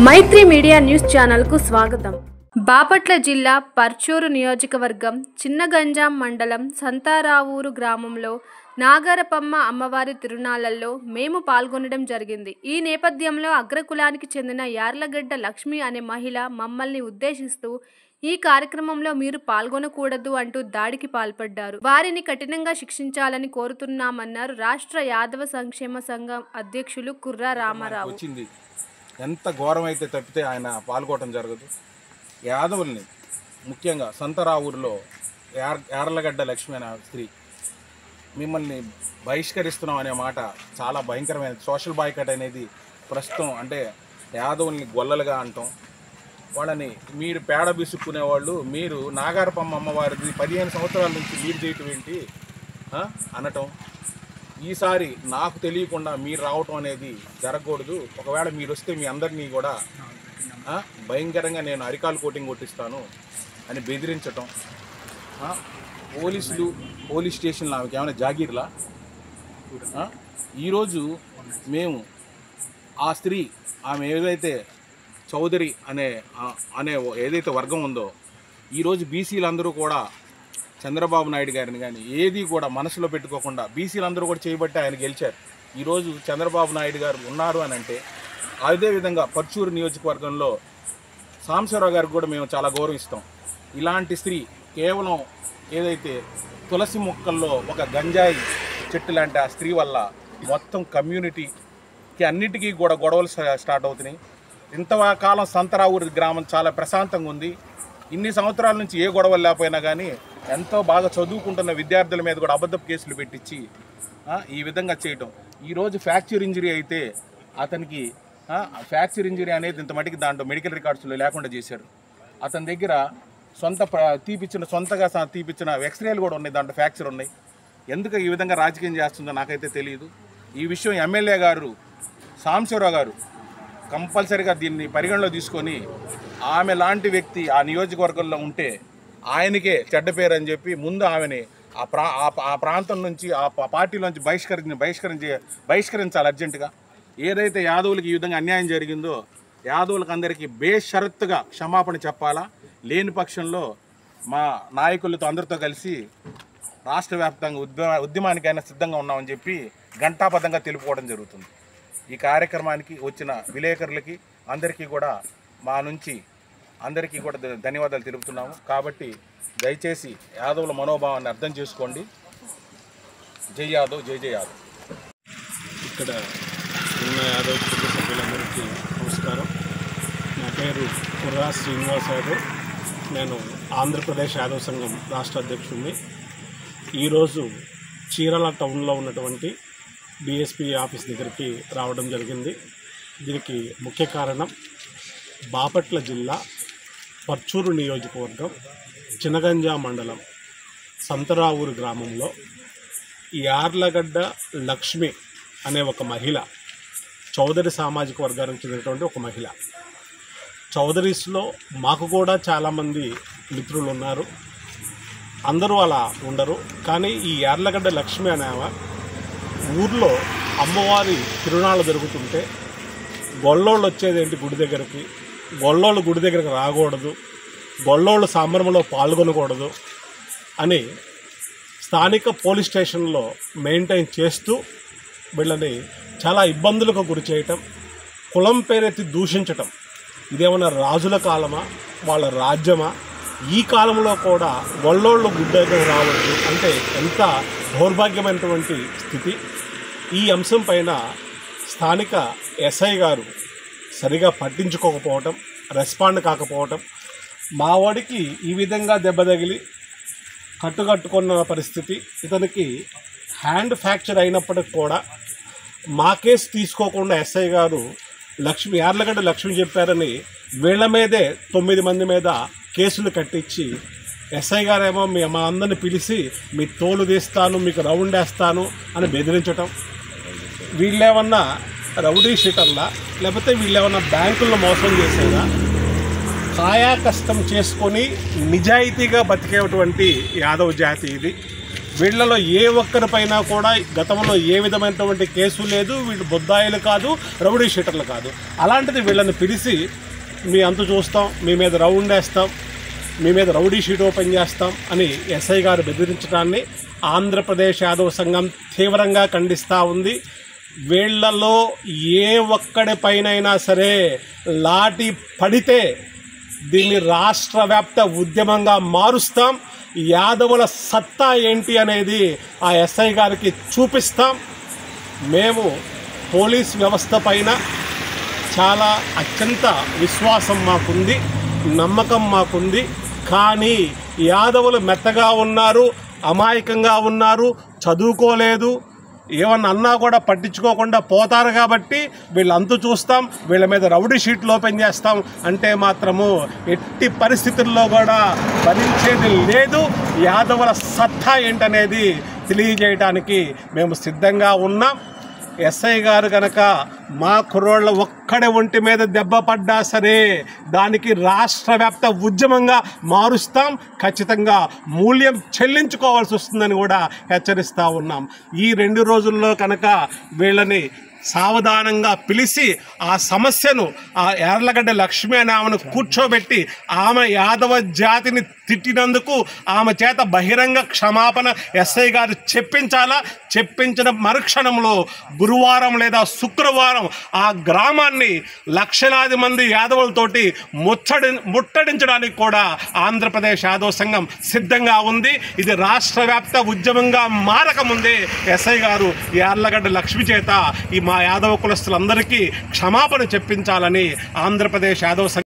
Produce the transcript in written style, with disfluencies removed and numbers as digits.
మైత్రి media news channel కు స్వాగతం. బాపట్ల జిల్లా పర్చూరు నియోజకవర్గం చిన్నగంజాం మండలం సంతారావూరు గ్రామంలో నాగరపమ్మ అమ్మవారి తిరునాళ్లలో మేము పాల్గొనడం జరిగింది. ఈ నేపథ్యంలో అగ్రకులానికి చెందిన యార్లగడ్డ లక్ష్మి అనే మహిళ మమ్మల్ని ఉద్దేశిస్తూ ఈ కార్యక్రమంలో మీరు పాల్గొనకూడదు అంటూ దాడికి పాల్పడ్డారు. వారిని కఠినంగా శిక్షించాలని కోరుతున్నామన్నారు రాష్ట్ర యాదవ సంక్షేమ సంఘం అధ్యక్షులు కుర్రా రామారావు. ఎంత ఘోరం అయితే తప్పితే ఆయన పాల్గొనడం జరగదు. యాదవుల్ని ముఖ్యంగా సంతరావూరులో యార్లగడ్డ లక్ష్మి అనే స్త్రీ మిమ్మల్ని బహిష్కరిస్తున్నాం అనే మాట చాలా భయంకరమైన సోషల్ బాయ్కట్ అనేది ప్రస్తుతం. అంటే యాదవుల్ని గొల్లలుగా అంటాం, వాళ్ళని మీరు పేడ బిసుక్కునేవాళ్ళు, మీరు నాగరపమ్మ అమ్మవారిది 15 సంవత్సరాల నుంచి మీరు చేయటం ఏంటి అనటం. ఈసారి నాకు తెలియకుండా మీరు రావటం అనేది జరగకూడదు. ఒకవేళ మీరు వస్తే మీ అందరినీ కూడా భయంకరంగా నేను అరికాలు కోటింగ్ కొట్టిస్తాను అని బెదిరించటం. పోలీస్ స్టేషన్లో ఆమెకి ఏమైనా జాగీర్లా? ఈరోజు మేము ఆ స్త్రీ ఆమె ఏదైతే చౌదరి అనే ఏదైతే వర్గం ఉందో, ఈరోజు బీసీలందరూ కూడా చంద్రబాబు నాయుడు గారిని కానీ ఏది కూడా మనసులో పెట్టుకోకుండా బీసీలందరూ కూడా చేయబట్టి ఆయన గెలిచారు. ఈరోజు చంద్రబాబు నాయుడు గారు ఉన్నారు అని అంటే, అదేవిధంగా పర్చూరు నియోజకవర్గంలో సాంబశివరావు గారికి కూడా మేము చాలా గౌరవిస్తాం. ఇలాంటి స్త్రీ కేవలం ఏదైతే తులసి మొక్కల్లో ఒక గంజాయి చెట్టు లాంటి ఆ స్త్రీ వల్ల మొత్తం కమ్యూనిటీకి అన్నిటికీ కూడా గొడవలు స్టార్ట్ అవుతున్నాయి. ఇంతకాలం సంతరావూరు గ్రామం చాలా ప్రశాంతంగా ఉంది. ఇన్ని సంవత్సరాల నుంచి ఏ గొడవలు లేకపోయినా కానీ ఎంతో బాగా చదువుకుంటున్న విద్యార్థుల మీద కూడా అబద్ధపు కేసులు పెట్టించి ఈ విధంగా చేయటం. ఈరోజు ఫ్రాక్చర్ ఇంజరీ అయితే అతనికి ఫ్రాక్చర్ ఇంజరీ అనేది ఇంత మటుకి దాంట్లో మెడికల్ రికార్డ్స్లో లేకుండా చేశారు. అతని దగ్గర సొంతగా తీపిచ్చిన ఎక్స్రేలు కూడా ఉన్నాయి, దాంట్లో ఫ్రాక్చర్ ఉన్నాయి. ఎందుకు ఈ విధంగా రాజకీయం చేస్తుందో నాకైతే తెలియదు. ఈ విషయం ఎమ్మెల్యే గారు సాంబశివరావు గారు కంపల్సరీగా దీన్ని పరిగణలో తీసుకొని, ఆమె లాంటి వ్యక్తి ఆ నియోజకవర్గంలో ఉంటే ఆయనకే చెడ్డ పేరు అని చెప్పి ముందు ఆమెని ఆ ప్రాంతం నుంచి ఆ పార్టీలోంచి బహిష్కరించాలి అర్జెంటుగా. ఏదైతే యాదవులకి ఈ విధంగా అన్యాయం జరిగిందో యాదవులకు అందరికీ బేషరత్తుగా క్షమాపణ చెప్పాలా. లేని పక్షంలో మా నాయకులతో అందరితో కలిసి రాష్ట్ర వ్యాప్తంగా ఉద్యమానికైనా సిద్ధంగా ఉన్నామని చెప్పి ఘంటాబద్ధంగా తెలుపుకోవడం జరుగుతుంది. ఈ కార్యక్రమానికి వచ్చిన విలేకరులకి అందరికీ కూడా మా నుంచి అందరికీ కూడా ధన్యవాదాలు తెలుపుతున్నాము. కాబట్టి దయచేసి యాదవుల మనోభావాన్ని అర్థం చేసుకోండి. జై యాదవ్, జై జై యాదవ్. ఇక్కడ ఉన్న యాదవ్ కుటుంబ సభ్యులందరికీ నమస్కారం. నా పేరు కుర్రా శ్రీనివాస్ యాదవ్. నేను ఆంధ్రప్రదేశ్ యాదవ్ సంఘం రాష్ట్ర అధ్యక్షుడిని. ఈరోజు చీరాల టౌన్లో ఉన్నటువంటి డిఎస్పీ ఆఫీస్ దగ్గరికి రావడం జరిగింది. దీనికి ముఖ్య కారణం బాపట్ల జిల్లా పర్చూరు నియోజకవర్గం చిన్నగంజాం మండలం సంతరావూరు గ్రామంలో యార్లగడ్డ లక్ష్మి అనే ఒక మహిళ, చౌదరి సామాజిక వర్గానికి చెందినటువంటి ఒక మహిళ. చౌదరీస్లో మాకు కూడా చాలామంది మిత్రులు ఉన్నారు. అందరూ అలా ఉండరు. కానీ ఈ యార్లగడ్డ లక్ష్మి అనేవ ఊర్లో అమ్మవారి తిరునాళ్ళు జరుగుతుంటే గొల్లోళ్ళు వచ్చేదేంటి గుడి దగ్గరికి, గొల్లోళ్ళు గుడి దగ్గరికి రాకూడదు, గొల్లోళ్ళు సంబరంలో పాల్గొనకూడదు అని స్థానిక పోలీస్ స్టేషన్లో మెయింటైన్ చేస్తూ వీళ్ళని చాలా ఇబ్బందులకు గురి చేయటం, కులం పేరెత్తి దూషించటం. ఇదేమన్నా రాజుల కాలమా, వాళ్ళ రాజ్యమా? ఈ కాలంలో కూడా గొల్లోళ్ళు గుడి దగ్గర రావద్దు అంటే ఎంత దౌర్భాగ్యమైనటువంటి స్థితి. ఈ అంశం పైన స్థానిక ఎస్ఐ గారు సరిగా పట్టించుకోకపోవటం, రెస్పాండ్ కాకపోవటం, మావాడికి ఈ విధంగా దెబ్బ తగిలి కట్టుకున్న పరిస్థితి. ఇతనికి హ్యాండ్ ఫ్రాక్చర్ అయినప్పటికి కూడా మా కేసు తీసుకోకుండా ఎస్ఐ గారు యార్లగడ్డ లక్ష్మి చెప్పారని వీళ్ళ మీదే 9 మంది మీద కేసులు కట్టించి, ఎస్ఐ గారేమో మా అందరిని పిలిచి మీ తోలు తీస్తాను, మీకు రౌండ్ వేస్తాను అని బెదిరించటం. వీళ్ళేమన్నా రౌడీ షీటర్లా, లేకపోతే వీళ్ళేమన్నా బ్యాంకుల్లో మోసం చేసేదా? కాయా కష్టం చేసుకొని నిజాయితీగా బతికేటువంటి యాదవ్ జాతి ఇది. వీళ్ళలో ఏ ఒక్కరిపైనా కూడా గతంలో ఏ విధమైనటువంటి కేసు లేదు, వీళ్ళు బొద్దాయిలు కాదు, రౌడీ షీటర్లు కాదు. అలాంటిది వీళ్ళని పిలిచి మీ అంతు చూస్తాం, మీ మీద రౌండ్ వేస్తాం, మీ మీద రౌడీ షీట్ ఓపెన్ చేస్తాం అని ఎస్ఐ గారు బెదిరించడాన్ని ఆంధ్రప్రదేశ్ యాదవ సంఘం తీవ్రంగా ఖండిస్తూ ఉంది. వీళ్లలో ఏ ఒక్కడిపైనైనా సరే లాఠీ పడితే దీన్ని రాష్ట్ర వ్యాప్త ఉద్యమంగా మారుస్తాం. యాదవుల సత్తా ఏంటి అనేది ఆ ఎస్ఐ గారికి చూపిస్తాం. మేము పోలీస్ వ్యవస్థ పైన చాలా అత్యంత విశ్వాసం మాకుంది, నమ్మకం మాకుంది. కానీ యాదవులు మెత్తగా ఉన్నారు, అమాయకంగా ఉన్నారు, చదువుకోలేదు, ఏమన్నా అన్నా కూడా పట్టించుకోకుండా పోతారు. కాబట్టి వీళ్ళంతా చూస్తాం, వీళ్ళ మీద రౌడీ షీట్లు ఓపెన్ చేస్తాం అంటే మాత్రము ఎట్టి పరిస్థితుల్లో కూడా భరించేది లేదు. యాదవుల సత్తా ఏంటనేది తెలియజేయడానికి మేము సిద్ధంగా ఉన్నాం. ఎస్ఐ గారు కనుక మా కుర్రోళ్ళ ఒక్కడే ఒంటి మీద దెబ్బ పడ్డా సరే దానికి రాష్ట్ర వ్యాప్త ఉద్యమంగా మారుస్తాం. ఖచ్చితంగా మూల్యం చెల్లించుకోవాల్సి వస్తుందని కూడా హెచ్చరిస్తూ ఉన్నాం. ఈ 2 రోజుల్లో కనుక వీళ్ళని సావధానంగా పిలిచి ఆ సమస్యను ఆ యార్లగడ్డ లక్ష్మి అనే ఆమెను కూర్చోబెట్టి ఆమె యాదవ జాతిని తిట్టినందుకు ఆమె చేత బహిరంగ క్షమాపణ ఎస్ఐ గారు చెప్పించాలా. చెప్పించిన మరుక్షణంలో గురువారం లేదా శుక్రవారం ఆ గ్రామాన్ని లక్షలాది మంది యాదవులతోటి ముట్టడించడానికి కూడా ఆంధ్రప్రదేశ్ యాదవ సంఘం సిద్ధంగా ఉంది. ఇది రాష్ట్ర వ్యాప్త ఉద్యమంగా మారకముందే ఎస్ఐ గారు యార్లగడ్డ లక్ష్మి చేత ఈ మా యాదవ కులస్తులందరికీ క్షమాపణ చెప్పించాలని ఆంధ్రప్రదేశ్ యాదవ సంఘం